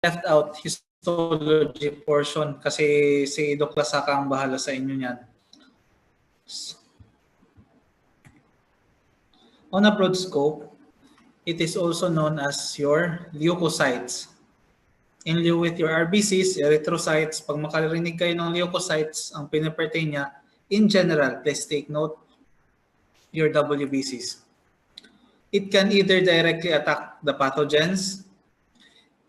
left out histology portion kasi si Doc Lasaka ang bahala sa inyo niyan. On a broad scope, it is also known as your leukocytes. In lieu with your RBCs, erythrocytes, pag makarinig kayo ng leukocytes, ang pinapertain niya, in general, please take note, your WBCs. It can either directly attack the pathogens.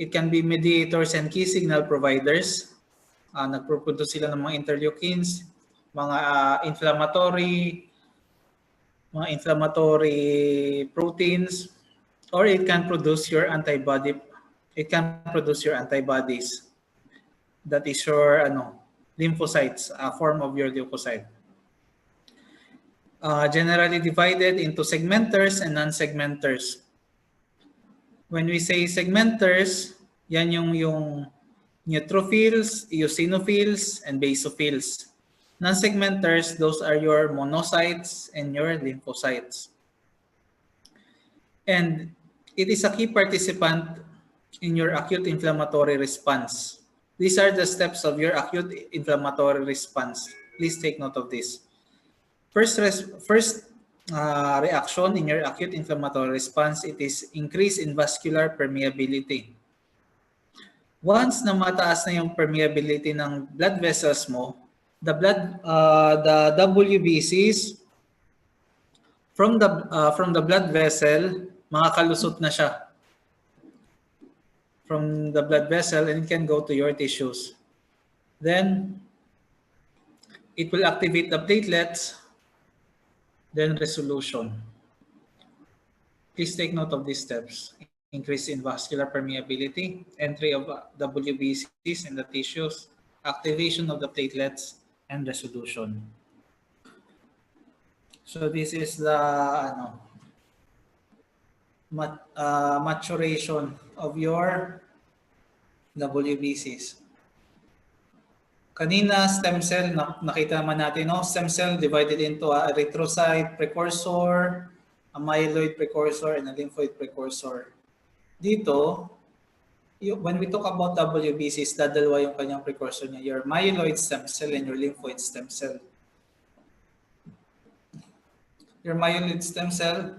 It can be mediators and key signal providers. Nagproproduce sila ng mga interleukins, mga inflammatory proteins, or it can produce your antibody. It can produce your antibodies. That is your lymphocytes, a form of your leukocyte. Generally divided into segmenters and non-segmenters. When we say segmenters, yan yung neutrophils, eosinophils, and basophils. Non-segmenters, those are your monocytes and your lymphocytes. And it is a key participant in your acute inflammatory response. These are the steps of your acute inflammatory response. Please take note of this. First reaction in your acute inflammatory response, it is increase in vascular permeability. Once na mataas na yung permeability ng blood vessels mo, the WBCs from the blood vessel, makakalusot na siya from the blood vessel, and it can go to your tissues. Then it will activate the platelets, then resolution. Please take note of these steps. Increase in vascular permeability, entry of WBCs in the tissues, activation of the platelets, and resolution. So this is the maturation of your WBCs. Kanina, stem cell, nakita naman natin, stem cell divided into a erythrocyte precursor, a myeloid precursor, and a lymphoid precursor. Dito, when we talk about WBCs, dadalawa yung kanyang precursor niya, your myeloid stem cell and your lymphoid stem cell. Your myeloid stem cell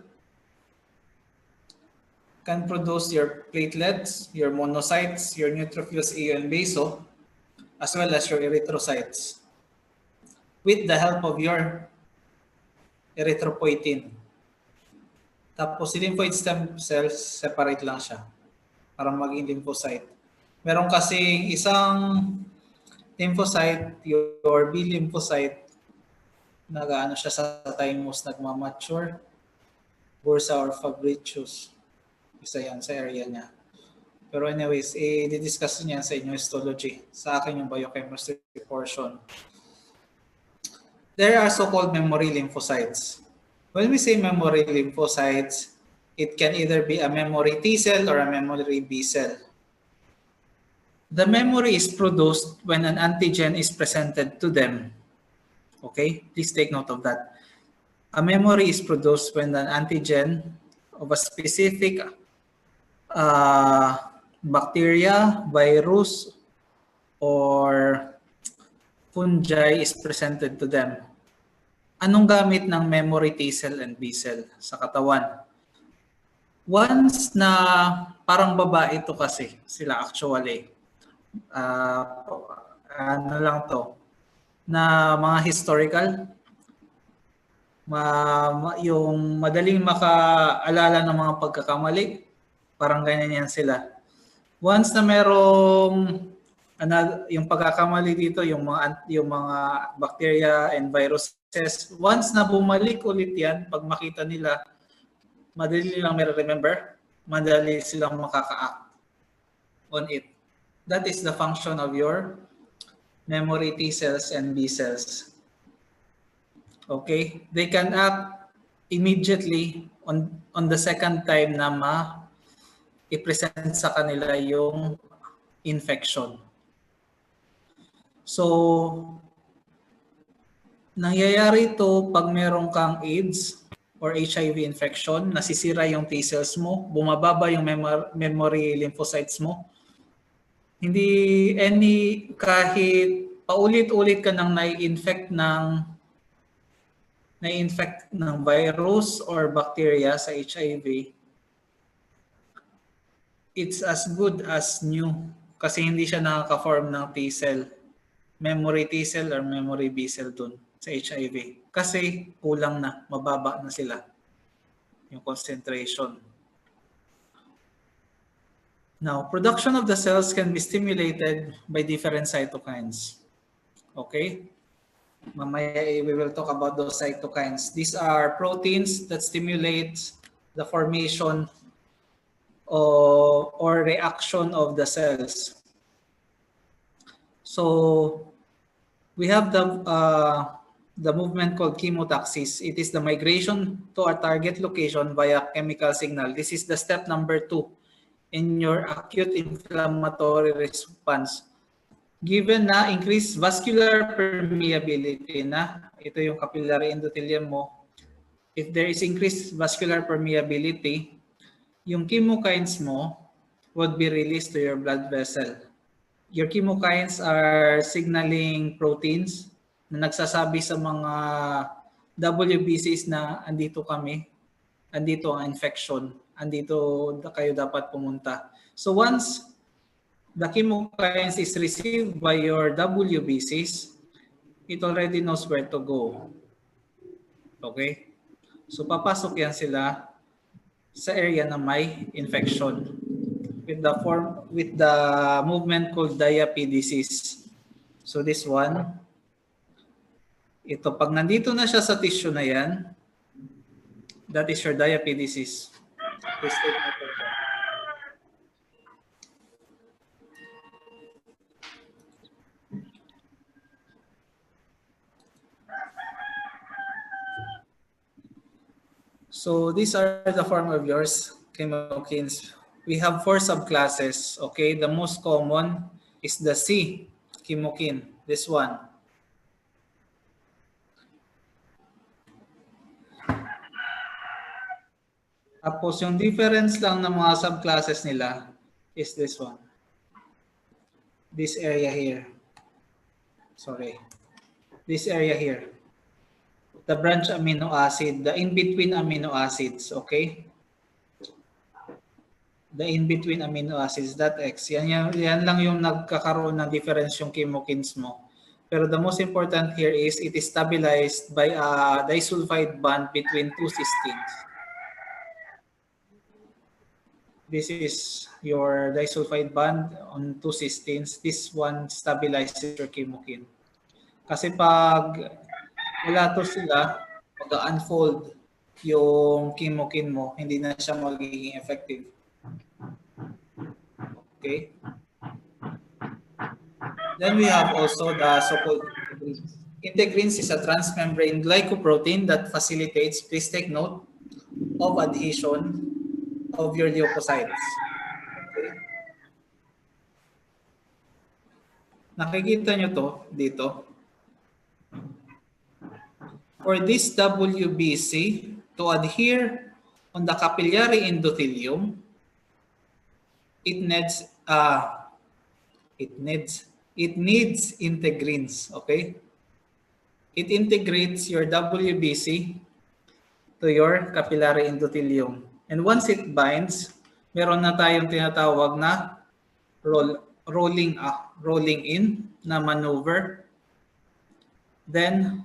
can produce your platelets, your monocytes, your neutrophils, eo, and baso, as well as your erythrocytes, with the help of your erythropoietin. Tapos si lymphoid stem cells, separate lang siya para maging lymphocyte. Meron kasing isang lymphocyte, your B lymphocyte, nag-ano siya sa thymus, nagmamature, bursa or fabricius. Isa yan sa area niya. Pero anyways, i-discuss niya sa inyo histology. Sa akin yung biochemistry portion. There are so-called memory lymphocytes. When we say memory lymphocytes, it can either be a memory T cell or a memory B cell. The memory is produced when an antigen is presented to them. Okay, please take note of that. A memory is produced when an antigen of a specific bacteria, virus, or fungi is presented to them. Anong gamit ng memory T cell and B cell sa katawan? Once na parang babae ito kasi sila actually, ano lang to, na mga historical, yung madaling makaalala ng mga pagkakamali, parang ganyan yan sila. Once na merong yung pagkakamali dito, yung mga bacteria and viruses, once na bumalik ulit yan, pag makita nila, madali lang remember, madali silang makaka-act on it. That is the function of your memory T cells and B cells. Okay? They can act immediately on the second time na i-present sa kanila yung infection. So, nangyayari ito pag meron kang AIDS or HIV infection, nasisira yung T cells mo, bumababa yung memory lymphocytes mo, Hindi kahit paulit-ulit ka nang na-infect ng virus or bacteria sa HIV, it's as good as new kasi hindi siya nakaka-form ng T-cell, memory T-cell or memory B-cell dun sa HIV. Kasi kulang na, mababa na sila yung concentration. Now, production of the cells can be stimulated by different cytokines. Okay? Mamaya we will talk about those cytokines. These are proteins that stimulate the formation or reaction of the cells. So we have the movement called chemotaxis. It is the migration to a target location via chemical signal. This is the step number 2 in your acute inflammatory response. Given na increased vascular permeability na, ito yung capillary endothelium mo, if there is increased vascular permeability, yung chemokines mo would be released to your blood vessel. Your chemokines are signaling proteins na nagsasabi sa mga WBCs na andito kami, andito ang infection, andito kayo dapat pumunta. So once the chemokines is received by your WBCs, it already knows where to go. Okay? So papasok yan sila sa area na may infection with the movement called diapedesis. So this one, ito pag nandito na siya sa tissue na yan, that is your diapedesis. Please take note of that. So these are the form of yours, chemokines. We have 4 subclasses. Okay, the most common is the C chemokine, this one. Tapos yung difference lang ng mga subclasses nila is this one. This area here. Sorry. This area here. The branch amino acid, the in-between amino acids, okay? The in-between amino acids, that X. Yan lang yung nagkakaroon ng difference yung chemokines mo. Pero the most important here is it is stabilized by a disulfide bond between 2 cysteines. This is your disulfide bond on 2 cysteines. This one stabilizes your chemokine. Kasi pag wala to sila, mag-unfold yung chemokine mo, hindi na siya magiging effective. Okay? Then we have also the so-called integrins. Integrins is a transmembrane glycoprotein that facilitates, please take note, of adhesion of your leukocytes. Okay? Nakikita nyo to dito. For this WBC to adhere on the capillary endothelium, it needs integrins, okay? It integrates your WBC to your capillary endothelium. And once it binds, meron na tayong tinatawag na rolling in na maneuver. Then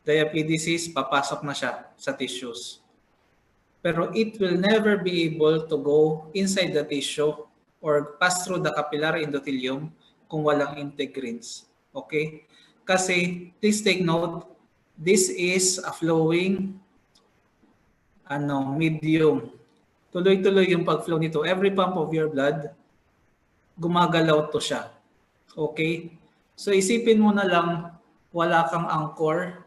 diapedesis, papasok na siya sa tissues. Pero it will never be able to go inside the tissue or pass through the capillary endothelium kung walang integrins. Okay? Kasi, please take note, this is a flowing medium. Tuloy-tuloy yung pag-flow nito. Every pump of your blood, gumagalaw to siya. Okay? So, isipin mo na lang, wala kang anchor,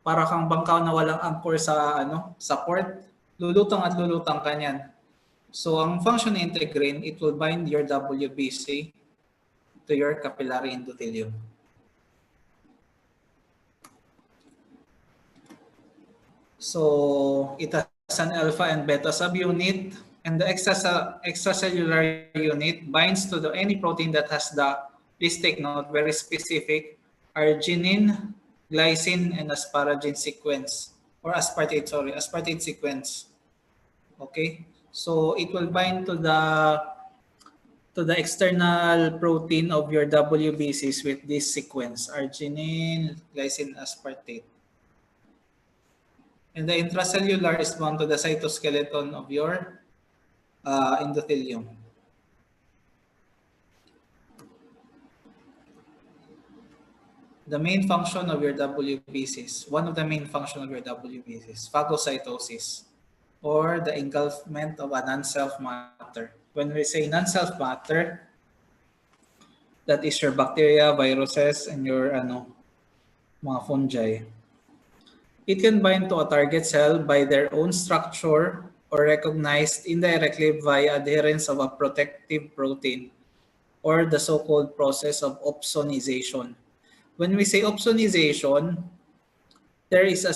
para kang bangkaw na walang anchor sa sa port, lulutang at lulutang ka niyan. So ang function ng integrin, it will bind your WBC to your capillary endothelium. So it has an alpha and beta subunit. And the extracellular unit binds to any protein that has the, please take note, very specific, arginine, glycine, and asparagine sequence, or aspartate sequence. Okay, so it will bind to the external protein of your WBCs with this sequence, arginine, glycine, aspartate. And the intracellular is bound to the cytoskeleton of your endothelium. The main function of your WBCs, one of the main function of your WBCs, phagocytosis, or the engulfment of a non-self matter. When we say non-self matter, that is your bacteria, viruses, and your mga fungi. It can bind to a target cell by their own structure or recognized indirectly via adherence of a protective protein, or the so-called process of opsonization. When we say opsonization, there is a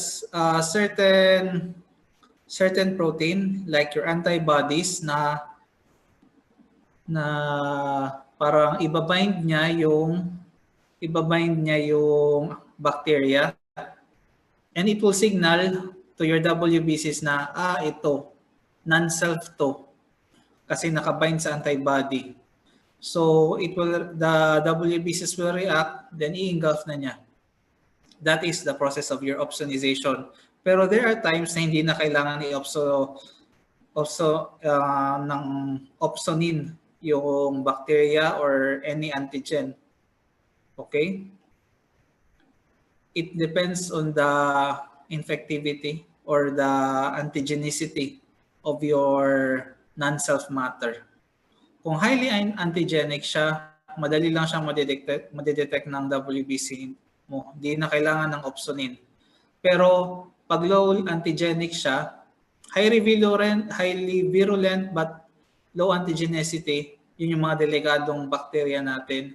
certain protein like your antibodies na parang ibabind niya yung bacteria, and it will signal to your WBCs na ito non-self to kasi nakabind sa antibody. So the WBCs will react, then i-engulf na niya. That is the process of your opsonization. Pero there are times na hindi na kailangan ng opsonin yung bacteria or any antigen. Okay? It depends on the infectivity or the antigenicity of your non-self matter. Kung highly antigenic siya, madali lang siyang madidetect ng WBC mo. Hindi na kailangan ng opsonin. Pero pag low antigenic siya, highly virulent but low antigenicity, yun yung mga delikadong bacteria natin.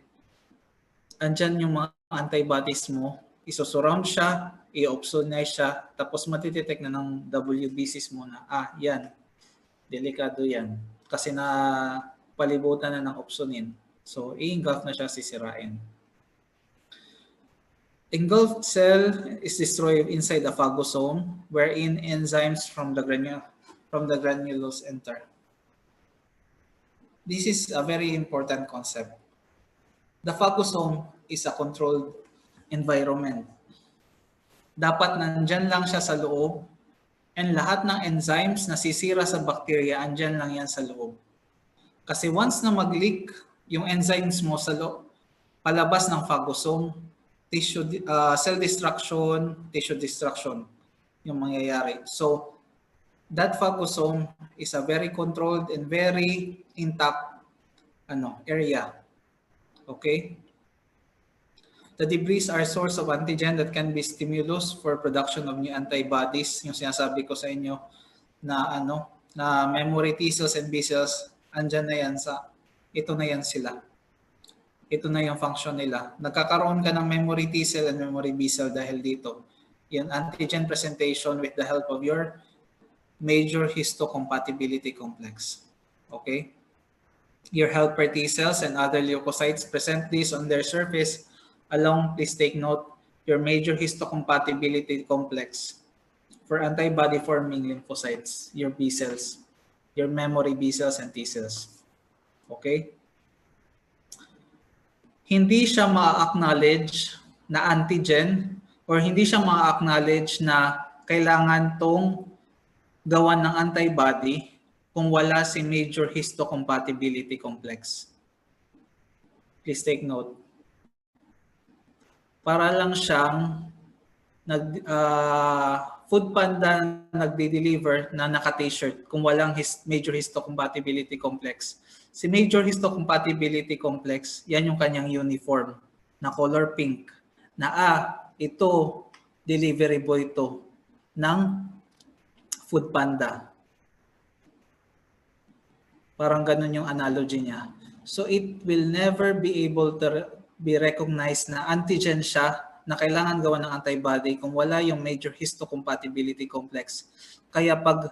Andyan yung mga antibodies mo, isosurround siya, i-opsonize siya, tapos matidetect na ng WBCs mo na, yan, delikado yan. Kasi na palibutan na ng opsonin. So, i-engulf na siya, sisirain. Engulfed cell is destroyed inside the phagosome, wherein enzymes from the granules enter. This is a very important concept. The phagosome is a controlled environment. Dapat nandyan lang siya sa loob, and lahat ng enzymes na sisira sa bacteria, andyan lang yan sa loob. Kasi once na mag-leak yung enzymes mo sa palabas ng phagosome, cell destruction, tissue destruction yung mangyayari. So, that phagosome is a very controlled and very intact area. Okay? The debris are source of antigen that can be stimulus for production of new antibodies. Yung sinasabi ko sa inyo na na memory T cells and B cells, andyan na yan ito na yan sila. Ito na yung function nila. Nagkakaroon ka ng memory T cell and memory B cell dahil dito. Yung antigen presentation with the help of your major histocompatibility complex. Okay? Your helper T cells and other leukocytes present this on their surface along, please take note, your major histocompatibility complex for antibody-forming lymphocytes, your B cells, your memory B cells and T cells. Okay? Hindi siya ma-acknowledge na antigen or hindi siya ma-acknowledge na kailangan tong gawan ng antibody kung wala si major histocompatibility complex. Please take note. Para lang siyang food panda nagde-deliver na naka-t-shirt kung walang major histocompatibility complex. Si major histocompatibility complex, yan yung kanyang uniform na color pink. Na ito, delivery boy ito ng food panda. Parang ganun yung analogy niya. So it will never be able to be recognized na antigen siya na kailangan gawa ng antibody kung wala yung major histocompatibility complex. Kaya pag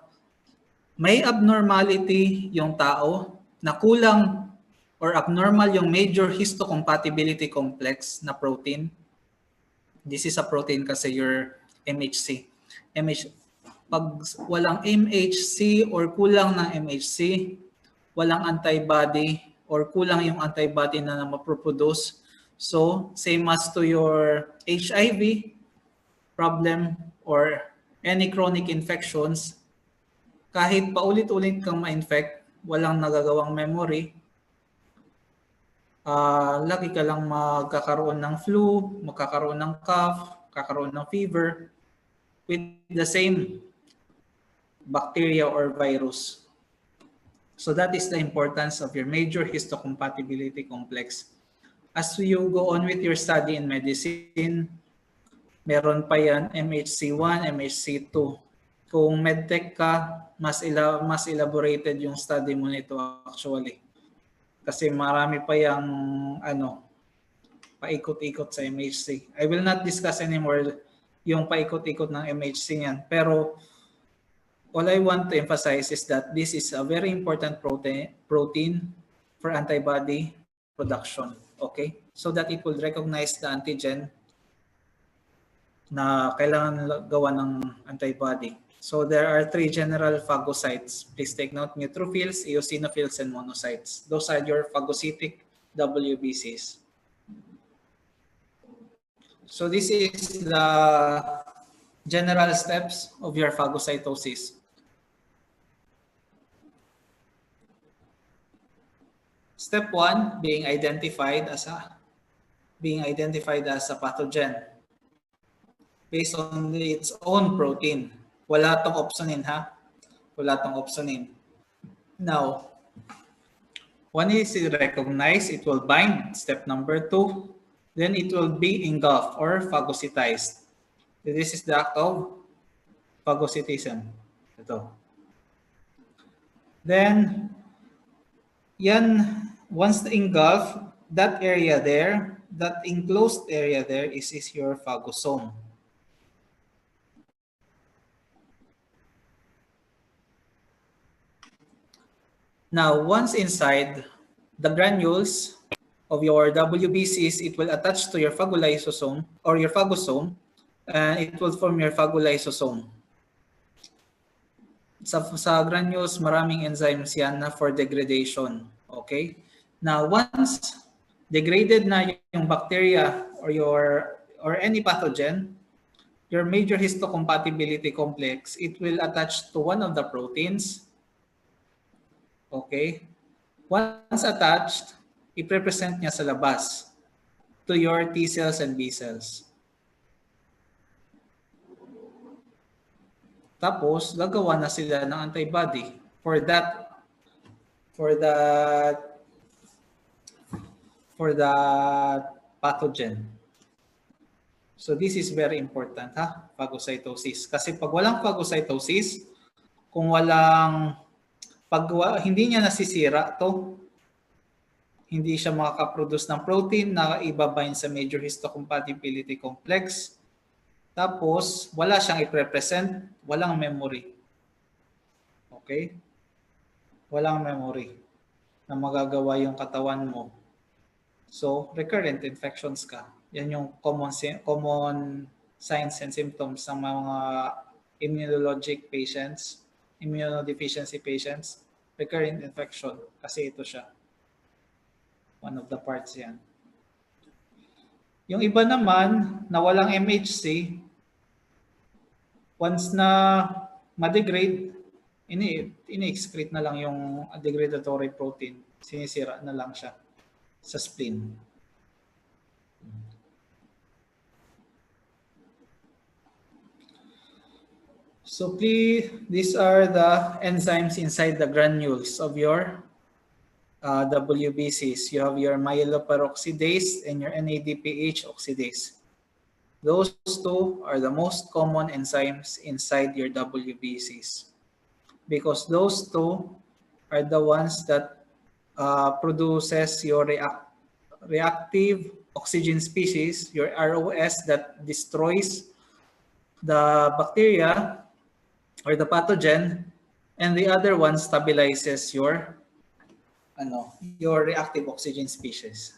may abnormality yung tao na kulang or abnormal yung major histocompatibility complex na protein. This is a protein kasi your MHC. Pag walang MHC or kulang ng MHC, walang antibody or kulang yung antibody na maproproduce. So, same as to your HIV problem or any chronic infections, kahit paulit-ulit kang ma-infect, walang nagagawang memory, lagi ka lang magkakaroon ng flu, magkakaroon ng cough, kakaroon ng fever with the same bacteria or virus. So that is the importance of your major histocompatibility complex. As you go on with your study in medicine, meron pa yan MHC1, MHC2. Kung medtech ka, mas elaborated yung study mo nito actually. Kasi marami pa yung paikot-ikot sa MHC. I will not discuss anymore yung paikot-ikot ng MHC niyan. Pero all I want to emphasize is that this is a very important protein for antibody production. Okay? So that it will recognize the antigen na kailangan gawa ng antibody. So there are 3 general phagocytes. Please take note: neutrophils, eosinophils, and monocytes. Those are your phagocytic WBCs. So this is the general steps of your phagocytosis. Step 1, being identified as a pathogen based on its own protein. Wala tong opsonin, ha? Wala tong opsonin. Now, when it is recognized, it will bind. Step number 2. Then it will be engulfed or phagocytized. This is the act of phagocytism. Ito. Then, yan, once engulfed, that area there, that enclosed area there is your phagosome. Now, once inside the granules of your WBCs, it will attach to your phagolysosome or your phagosome, and it will form your phagolysosome. Sa granules, maraming enzymes yan na for degradation. Okay? Now, once degraded na yung bacteria or any pathogen, your major histocompatibility complex, it will attach to one of the proteins. Okay? Once attached, i-represent niya sa labas to your T cells and B cells. Tapos, gagawa na sila ng antibody for that pathogen. So this is very important, ha? Phagocytosis. Kasi pag walang phagocytosis, pag hindi niya nasisira to, hindi siya makakaproduce ng protein na ibabind sa major histocompatibility complex. Tapos, wala siyang i-represent, walang memory. Okay? Walang memory na magagawa yung katawan mo. So, recurrent infections ka. Yan yung common signs and symptoms ng mga immunologic patients, immunodeficiency patients, recurrent infection. Kasi ito siya. One of the parts yan. Yung iba naman na walang MHC, once na ma-degrade, ini-excrete na lang yung degradatory protein. Sinisira na lang siya sa spleen. So please, these are the enzymes inside the granules of your WBCs. You have your myeloperoxidase and your NADPH oxidase. Those two are the most common enzymes inside your WBCs because those two are the ones that produces your reactive oxygen species, your ROS, that destroys the bacteria or the pathogen And the other one stabilizes your reactive oxygen species.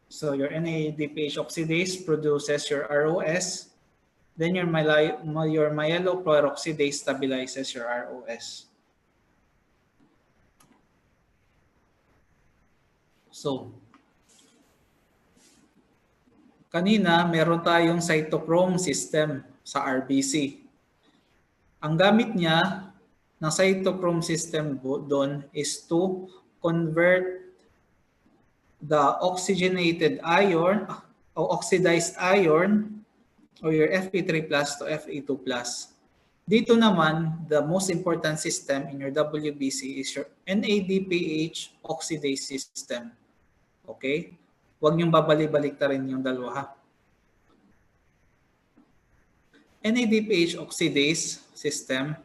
So your NADPH oxidase produces your ROS, then your myeloperoxidase stabilizes your ROS. So, kanina meron tayong cytochrome system sa RBC. Ang gamit niya ng cytochrome system doon is to convert the oxygenated iron o oxidized iron or your Fe3 plus to Fe2 plus. Dito naman, the most important system in your WBC is your NADPH oxidase system. Okay? Huwag niyong babalik-balik ta rin yung dalawa ha. NADPH oxidase system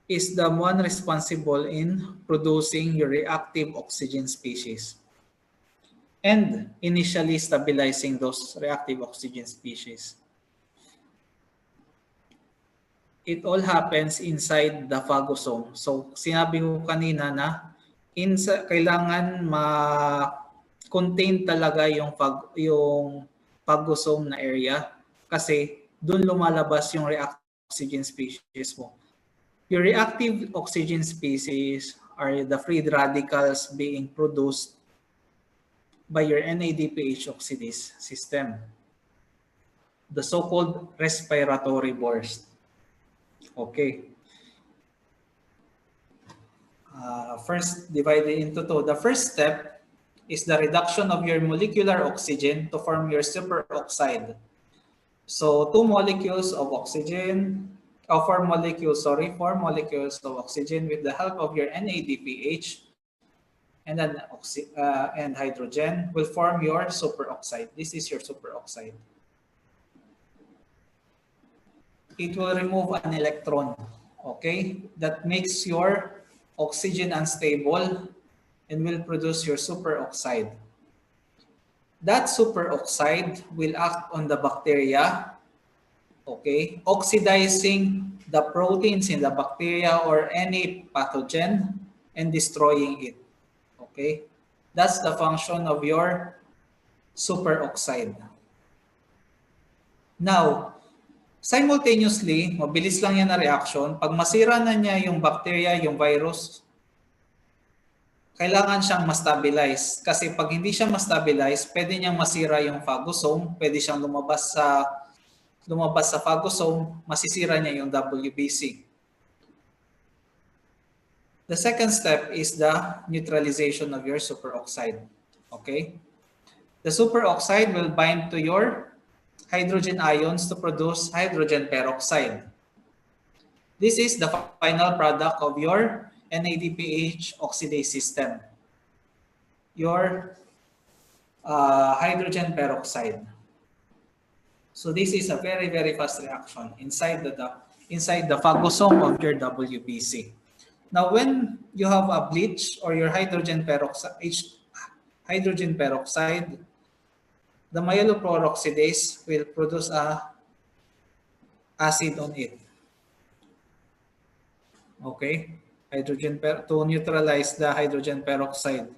is the one responsible in producing your reactive oxygen species and initially stabilizing those reactive oxygen species. It all happens inside the phagosome. So sinabi ko kanina na kailangan ma-contain talaga yung phagosome na area kasi doon lumalabas yung reactive oxygen species mo. Your reactive oxygen species are the free radicals being produced by your NADPH oxidase system, the so-called respiratory burst. Okay. First, divided into two. The first step is the reduction of your molecular oxygen to form your superoxide. So, four molecules of oxygen of oxygen with the help of your NADPH and then and hydrogen will form your superoxide. This is your superoxide. It will remove an electron, okay? That makes your oxygen unstable and will produce your superoxide. That superoxide will act on the bacteria, okay, oxidizing the proteins in the bacteria or any pathogen and destroying it, okay? That's the function of your superoxide. Now, simultaneously, mabilis lang yan na reaction. Pag masira na niya yung bacteria, yung virus, kailangan siyang ma-stabilize. Kasi pag hindi siya ma-stabilize, pwede niyang masira yung phagosome, pwede siyang lumabas sa phagosome, masisira niya yung WBC. The second step is the neutralization of your superoxide. Okay? The superoxide will bind to your hydrogen ions to produce hydrogen peroxide. This is the final product of your NADPH oxidase system, your hydrogen peroxide. So this is a very, very fast reaction inside the phagosome of your WBC. Now, when you have a bleach or your hydrogen peroxide, the myeloperoxidase will produce a acid on it. Okay, to neutralize the hydrogen peroxide.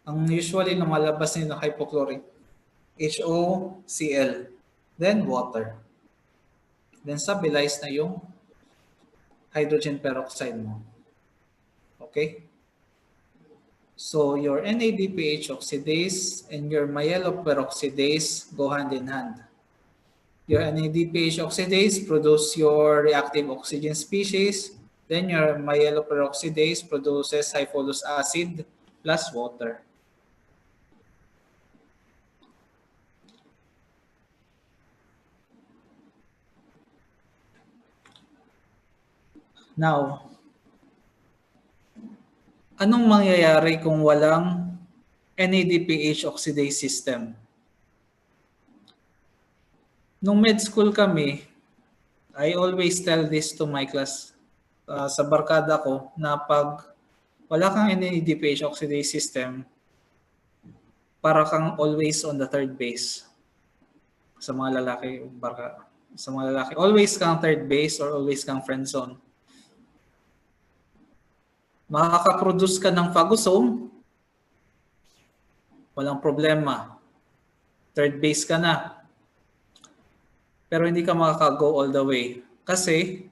Ang usually lumalabas nito hypochlorite, HOCl, then water. Then stabilize na yung hydrogen peroxide mo. Okay? So your NADPH oxidase and your myeloperoxidase go hand in hand. Your NADPH oxidase produce your reactive oxygen species. Then your myeloperoxidase produces hypholus acid plus water. Now, anong mangyayari kung walang NADPH oxidase system? Nung med school kami, I always tell this to my class sa barkada ko na pag wala kang NADPH oxidase system, para kang always on the third base sa mga lalaki barka. sa mga lalaki. Always kang third base or always kang friend zone. Makakaproduce ka ng phagosome, walang problema. Third base ka na. Pero hindi ka makaka-go all the way. Kasi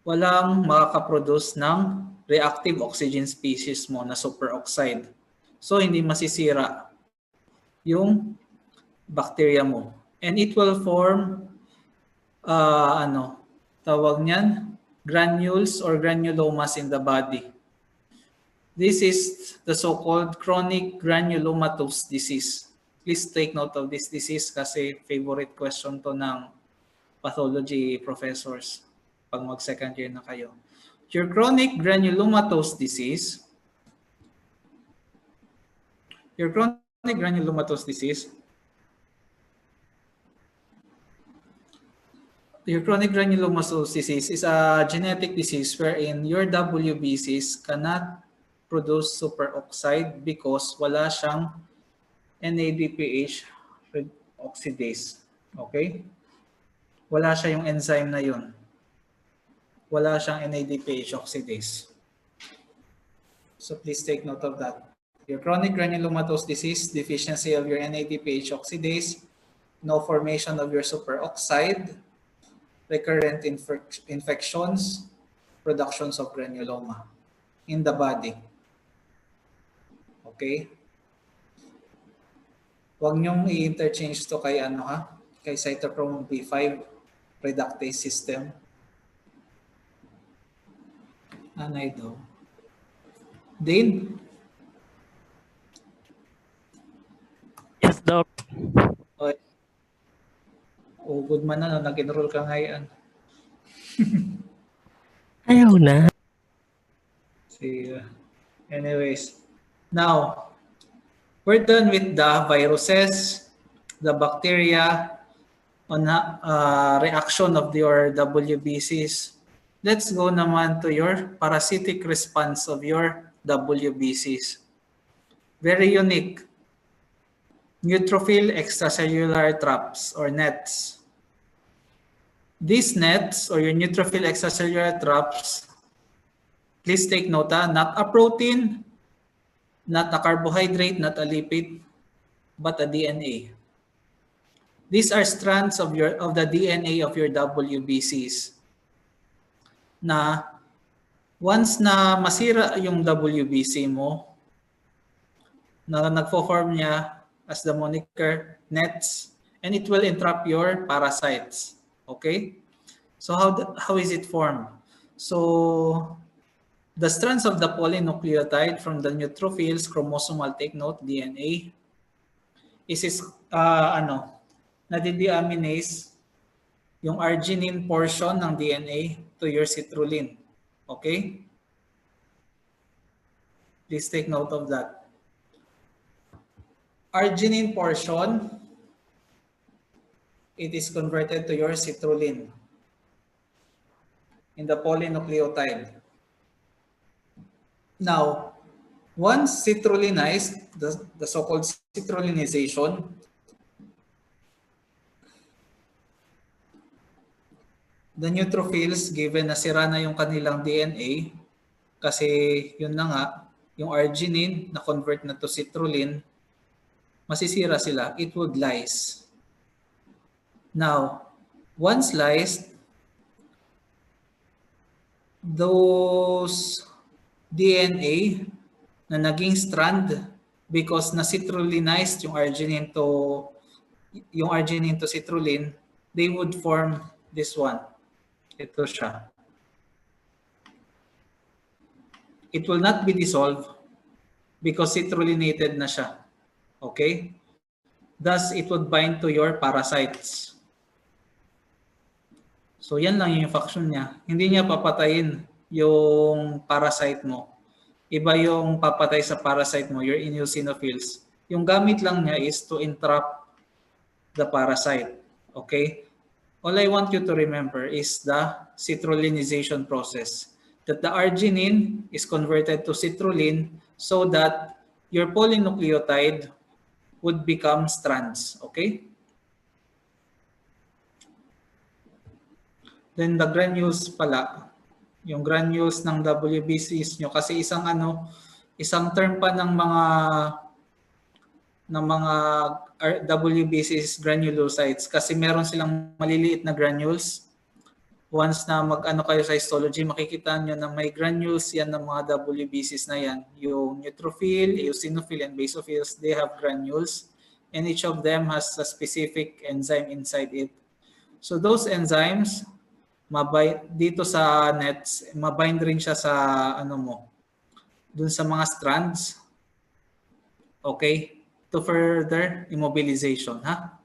walang makakaproduce ng reactive oxygen species mo na superoxide. So, hindi masisira yung bacteria mo. And it will form, tawag niyan, granules or granulomas in the body. This is the so-called chronic granulomatous disease. Please take note of this disease kasi favorite question to ng pathology professors pag mag-second year na kayo. Your chronic granulomatous disease, your chronic granulomatous disease is a genetic disease wherein your WBCs cannot produce superoxide because wala siyang NADPH oxidase. Okay? Wala siya yung enzyme na yun. Wala siyang NADPH oxidase. So please take note of that. Your chronic granulomatous disease, deficiency of your NADPH oxidase, no formation of your superoxide, recurrent infections, productions of granuloma in the body. Okay? Huwag niyong i-interchange to kay kay cytochrome B5 reductase system. Anay daw. Dane? Yes, Doc. Okay. Oh, good man na, nag-enroll ka ngayon. Ayaw na. See, anyways, now, we're done with the viruses, the bacteria, on reaction of your WBCs. Let's go naman to your parasitic response of your WBCs. Very unique. Neutrophil extracellular traps or nets. These nets or your neutrophil extracellular traps, please take note, not a protein, not a carbohydrate, not a lipid, but a DNA. These are strands of the DNA of your WBCs na once na masira yung WBC mo, na nagfo-form niya as the moniker nets, and it will entrap your parasites. Okay? So how is it formed? So the strands of the polynucleotide from the neutrophils, chromosomal, take note, DNA, is nadideaminase yung arginine portion ng DNA to your citrulline. Okay? Please take note of that. Arginine portion, it is converted to your citrulline in the polynucleotide. Now, once citrullinized, the so-called citrullinization, the neutrophils, given na sira na yung kanilang DNA, kasi yun na nga, yung arginine na convert na to citrulline, masisira sila, it would lyse. Now, once lysed, those DNA na naging strand because na citrullinized yung arginine to citrulline, they would form this one. Ito siya. It will not be dissolved because citrullinated na siya. Okay? Thus, it would bind to your parasites. So, yan lang yung function niya. Hindi niya papatayin yung parasite mo. Iba yung papatay sa parasite mo, your eosinophils. Yung gamit lang niya is to entrap the parasite. Okay? All I want you to remember is the citrullinization process. That the arginine is converted to citrulline so that your polynucleotide would become strands. Okay? Then the granules pala, yung granules ng WBCs nyo, kasi isang term pa ng mga WBCs granulocytes, kasi meron silang maliliit na granules. Once na mag-ano kayo sa histology, makikita nyo na may granules yan ng mga WBCs na yan. Yung neutrophil, eosinophil, and basophils, they have granules. And each of them has a specific enzyme inside it. So those enzymes, dito sa nets, mabind rin siya sa dun sa mga strands. Okay? To further immobilization, ha?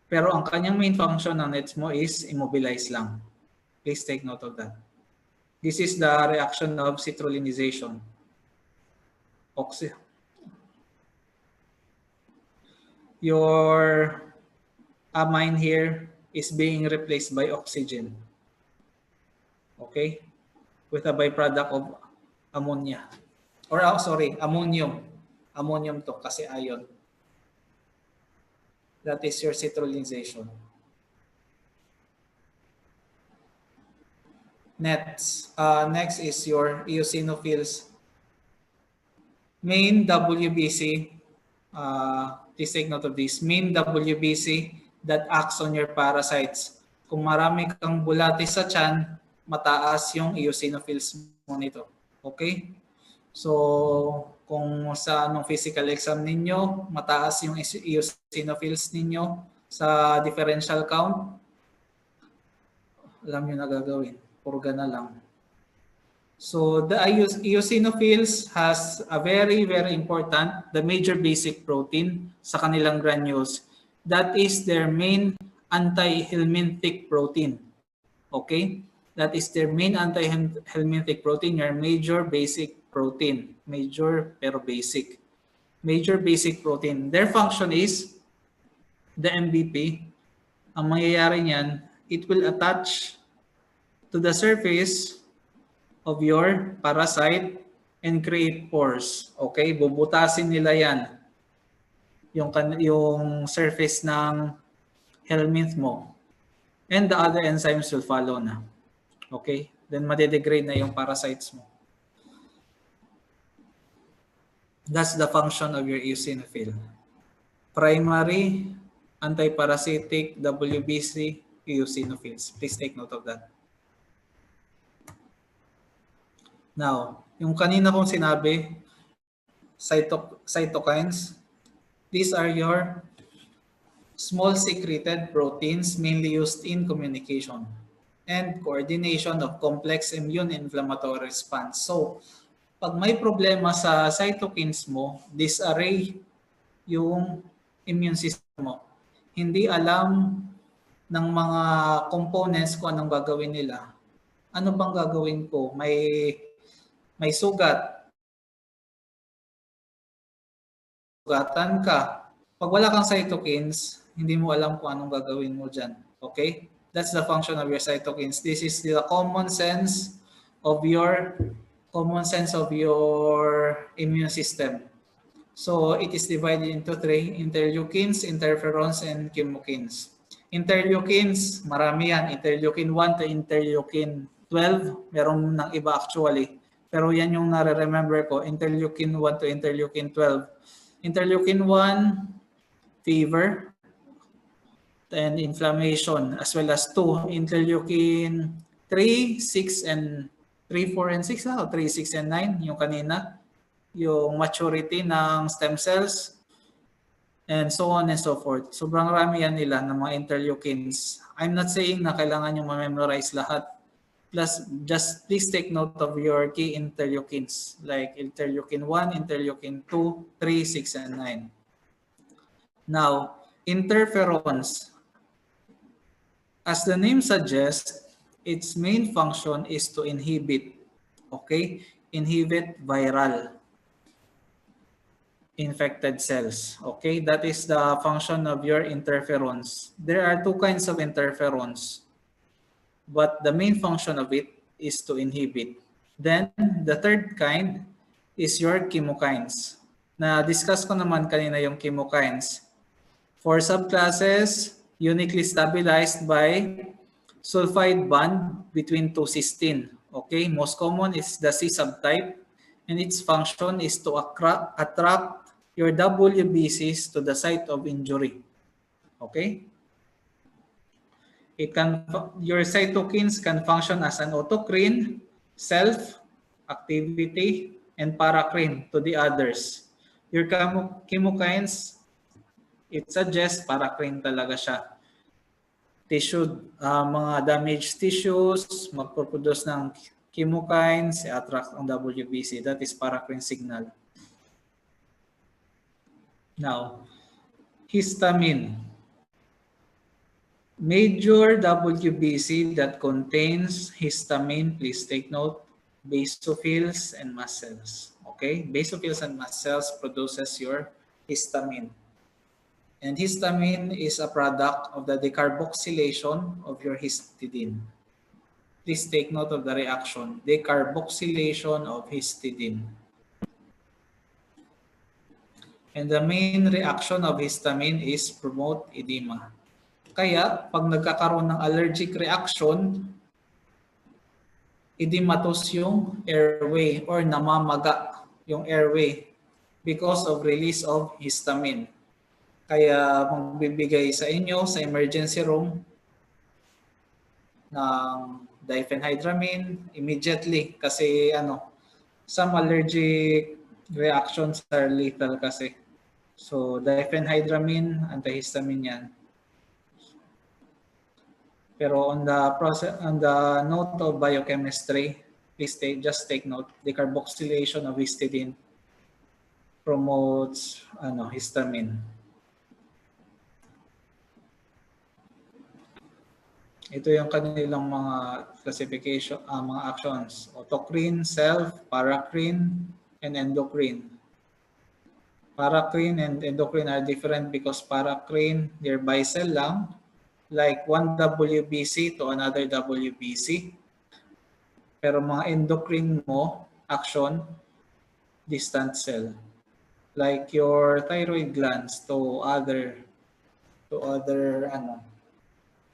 Pero ang kanyang main function ng nets mo is immobilize lang. Please take note of that. This is the reaction of citrullinarization. Your amine here is being replaced by oxygen. Okay? With a byproduct of ammonia. Or ammonium. Ammonium to kasi ion. That is your citrullinarization. Next is your eosinophils. Main WBC, please take note of this, main WBC that acts on your parasites. Kung marami kang bulate sa tiyan, mataas yung eosinophils mo nito. Okay? So, kung sa physical exam ninyo, mataas yung eosinophils ninyo sa differential count, alam nyo na gagawin. Purga na lang. So, the eosinophils has a very, very important, the major basic protein sa kanilang granules. That is their main anti-helminthic protein. Okay? That is their main anti-helminthic protein, your major basic protein. Major pero basic. Major basic protein. Their function is, the MVP, ang mangyayari niyan, it will attach to the surface of your parasite and create pores. Okay? Bubutasin nila yan. Yung surface ng helminth mo. And the other enzymes will follow na. Okay? Then madedegrade na yung parasites mo. That's the function of your eosinophil. Primary, antiparasitic, WBC, eosinophils. Please take note of that. Now, yung kanina kong sinabi, cytokines, these are your small secreted proteins mainly used in communication and coordination of complex immune inflammatory response. So, pag may problema sa cytokines mo, disarray yung immune system mo. Hindi alam ng mga components kung anong gagawin nila. Ano bang gagawin ko? May sugat. Sugatan ka. Pag wala kang cytokines, hindi mo alam kung anong gagawin mo dyan. Okay? That's the function of your cytokines. This is the common sense of your immune system. So it is divided into three: interleukins, interferons, and chemokines. Interleukins, marami yan. Interleukin 1 to interleukin 12. Meron ng iba actually. Pero yan yung nare-remember ko. Interleukin 1 to interleukin 12. Interleukin 1, fever and inflammation, as well as 2. Interleukin 3, 6, and 3, 4, and 6. 3, 6, and 9. Yung kanina. Yung maturity ng stem cells. And so on and so forth. Sobrang rami yan nila ng mga interleukins. I'm not saying na kailangan nyo ma-memorize lahat. Plus, just please take note of your key interleukins like interleukin 1, interleukin 2, 3, 6, and 9. Now, interferons. As the name suggests, its main function is to inhibit, okay? Inhibit viral infected cells. Okay, that is the function of your interferons. There are two kinds of interferons, but the main function of it is to inhibit. Then, the third kind is your chemokines. Na-discuss ko naman kanina yung chemokines. For subclasses, uniquely stabilized by sulfide bond between two cysteine. Okay, most common is the C subtype, and its function is to attract your WBCs to the site of injury. Okay? Your cytokines can function as an autocrine, self, activity, and paracrine to the others. Your chemokines, it suggests paracrine talaga siya. Tissue, mga damaged tissues, magproduce ng chemokines, i-attract ang WBC. That is paracrine signal. Now, histamine. Major WBC that contains histamine, please take note, basophils and mast cells. Okay, basophils and mast cells produces your histamine. And histamine is a product of the decarboxylation of your histidine. Please take note of the reaction, decarboxylation of histidine. And the main reaction of histamine is promote edema. Kaya, pag nagkakaroon ng allergic reaction, edematous yung airway or namamaga yung airway because of release of histamine. Kaya magbibigay sa inyo sa emergency room ng diphenhydramine immediately kasi some allergic reactions are lethal kasi. So diphenhydramine, antihistamine yan. Pero on the note of biochemistry, please just take note, decarboxylation of histidine promotes histamine. Ito yung kanilang mga classification, mga actions. Autocrine, self, paracrine, and endocrine. Paracrine and endocrine are different because paracrine, nearby cell lang, like one WBC to another WBC. Pero mga endocrine mo, action, distant cell. Like your thyroid glands to other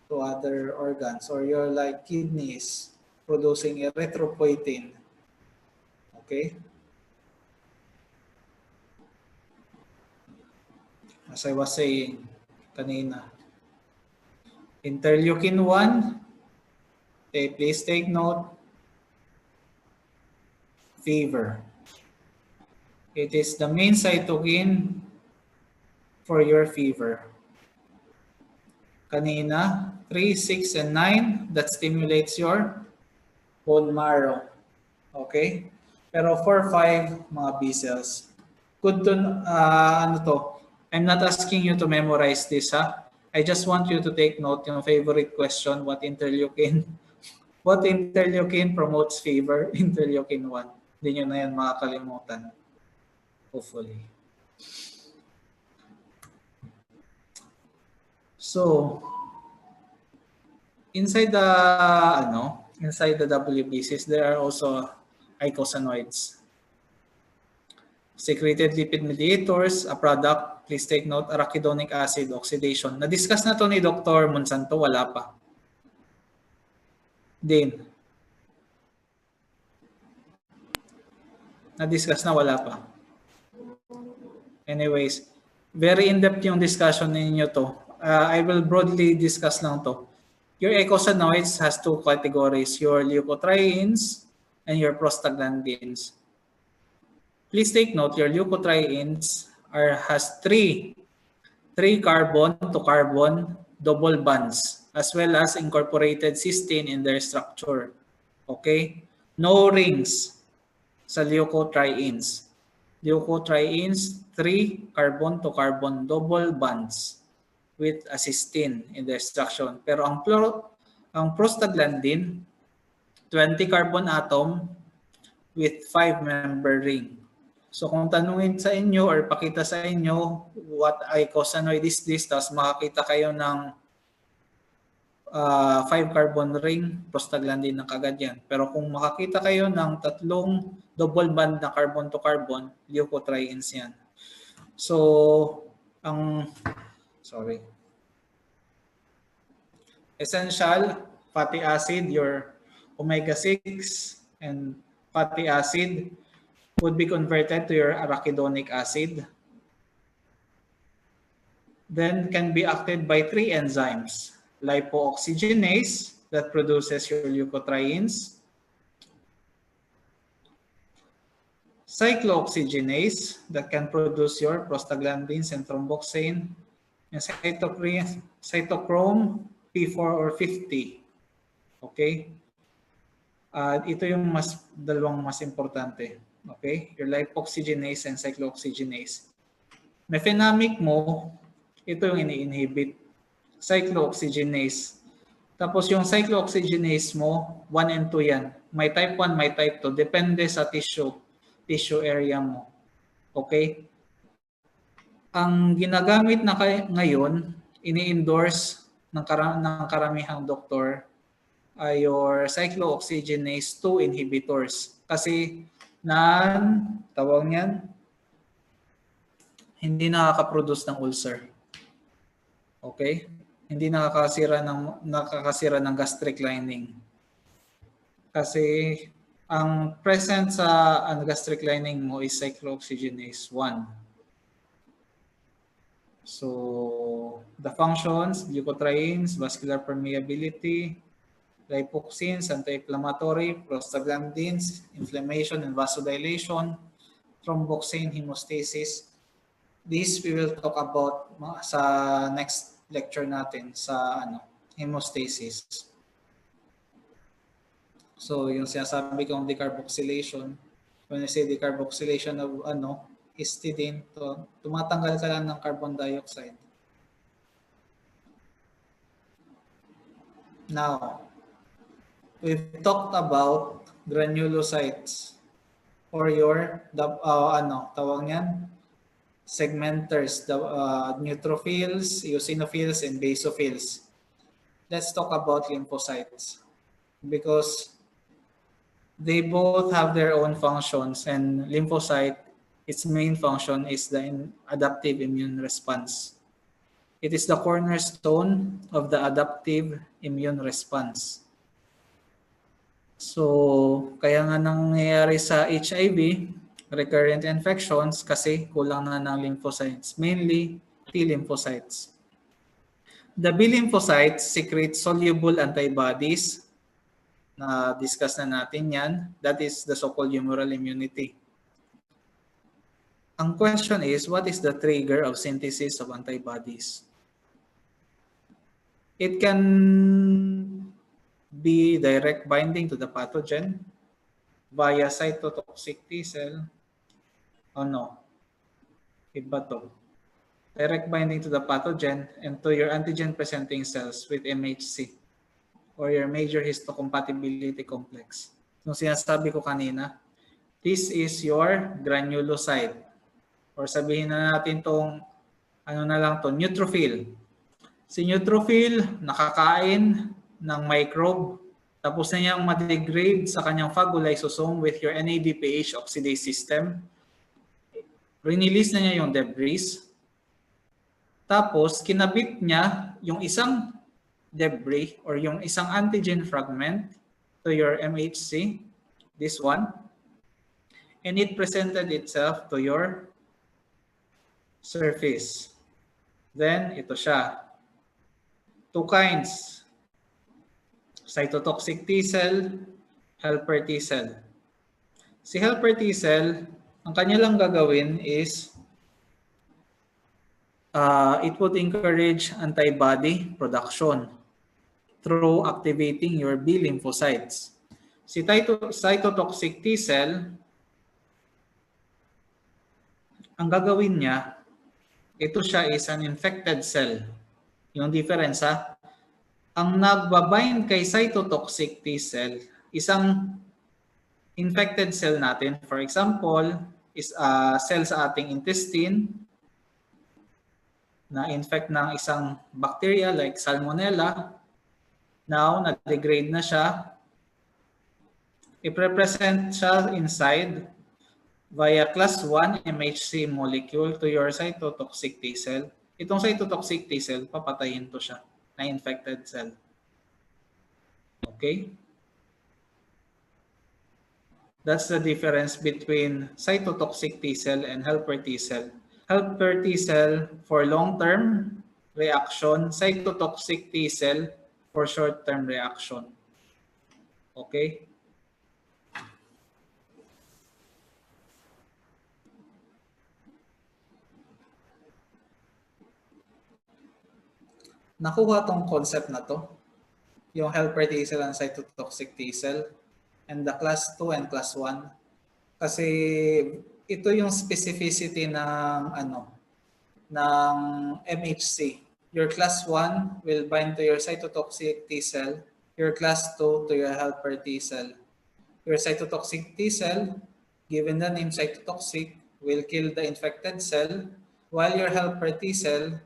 organs, or your like kidneys producing erythropoietin. Okay? As I was saying kanina, interleukin 1, please take note, fever. It is the main cytokine for your fever. Kanina, 3, 6, and 9, that stimulates your bone marrow. Okay? Pero 4, 5, mga B cells. Good to, I'm not asking you to memorize this, ha? I just want you to take note yung favorite question, what interleukin promotes fever? Interleukin 1. Hindi nyo na yan makakalimutan. Hopefully. So, inside the WBCs, there are also eicosanoids. Secreted lipid mediators, a product, please take note, arachidonic acid oxidation. Na-discuss na to ni Dr. Monsanto, wala pa. Din. Na-discuss na, wala pa. Anyways, very in-depth yung discussion ninyo to. I will broadly discuss lang to. Your eicosanoids has two categories, your leukotrienes and your prostaglandins. Please take note, your leukotrienes has three carbon-to-carbon double bonds, as well as incorporated cysteine in their structure. Okay? No rings sa leukotrienes. Leukotrienes, 3 carbon-to-carbon double bonds with a cysteine in their structure. Pero ang prostaglandin, 20 carbon atom with 5-member ring. So kung tanungin sa inyo or pakita sa inyo what eicosanoid is this, tapos makakita kayo ng 5 carbon ring, prostaglandin na kagad yan. Pero kung makakita kayo ng 3 double bond na carbon to carbon, leukotrienes yan. So essential fatty acid, your omega-6 and fatty acid would be converted to your arachidonic acid. Then can be acted by 3 enzymes. Lipooxygenase that produces your leukotrienes, cyclooxygenase that can produce your prostaglandins and thromboxane, and cytochrome P4 or 50. Okay? Ito yung dalawang mas importante. Okay? Your lipoxygenase and cyclooxygenase. Mefenamic mo, ito yung ini-inhibit. Cyclooxygenase. Tapos yung cyclooxygenase mo, 1 and 2 yan. May type 1, may type 2. Depende sa tissue area mo. Okay? Ang ginagamit na ngayon, ini-endorse ng karamihang doktor ay your cyclooxygenase 2 inhibitors. Kasi tawag niyan, hindi nakaka-produce ng ulcer. Okay? Hindi nakakasira ng gastric lining. Kasi ang present sa gastric lining mo is cyclooxygenase 1. So, the functions, leukotrienes, vascular permeability, lipoxins, anti-inflammatory, prostaglandins, inflammation and vasodilation, thromboxane, hemostasis. This we will talk about sa next lecture natin sa hemostasis. So, yung sinasabi kong decarboxylation, when you say decarboxylation of histidine, tumatanggal ka lang ng carbon dioxide. Now, we've talked about granulocytes or your tawag niyan, segmenters, neutrophils, eosinophils, and basophils. Let's talk about lymphocytes because they both have their own functions, and lymphocyte, its main function is the adaptive immune response. It is the cornerstone of the adaptive immune response. So, kaya nga nangyayari sa HIV, recurrent infections, kasi kulang na ng lymphocytes, mainly T lymphocytes. The B lymphocytes secrete soluble antibodies. Na-discuss na natin yan. That is the so-called humoral immunity. Ang question is, what is the trigger of synthesis of antibodies? It can be direct binding to the pathogen via cytotoxic T cell. Oh no, iba to. Direct binding to the pathogen and to your antigen-presenting cells with MHC or your major histocompatibility complex. Yung sinasabi ko kanina, this is your granulocyte. Or sabihin na natin tong, neutrophil. Si neutrophil, nakakain ng microbe, tapos na niyang ma-degrade sa kanyang phagolysosome with your NADPH oxidase system. Release na niya yung debris. Tapos, kinabit niya yung isang debris or yung isang antigen fragment to your MHC, this one, and it presented itself to your surface. Then, ito siya. Two kinds. Cytotoxic T cell, helper T cell. Si helper T cell, ang kanya lang gagawin is it would encourage antibody production through activating your B lymphocytes. Si cytotoxic T cell, ang gagawin niya, ito siya is an infected cell. Yung difference ang nagbabind kay cytotoxic T cell, isang infected cell natin, for example, is a cell sa ating intestine na infect ng isang bacteria like Salmonella. Now, na-degrade na siya. I-represent siya inside via class 1 MHC molecule to your cytotoxic T cell. Itong cytotoxic T cell, papatayin to siya na infected cell. Okay? That's the difference between cytotoxic T cell and helper T cell. Helper T cell for long-term reaction, cytotoxic T cell for short-term reaction. Okay? Nakuha tong concept na to, yung helper T cell and cytotoxic T cell, and the class 2 and class 1. Kasi ito yung specificity ng MHC. Your class 1 will bind to your cytotoxic T cell, your class 2 to your helper T cell. Your cytotoxic T cell, given the name cytotoxic, will kill the infected cell, while your helper T cell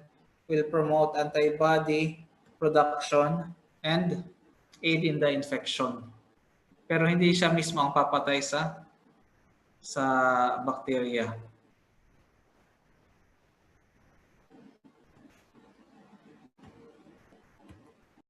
will promote antibody production and aid in the infection. Pero hindi siya mismo ang papatay sa bacteria.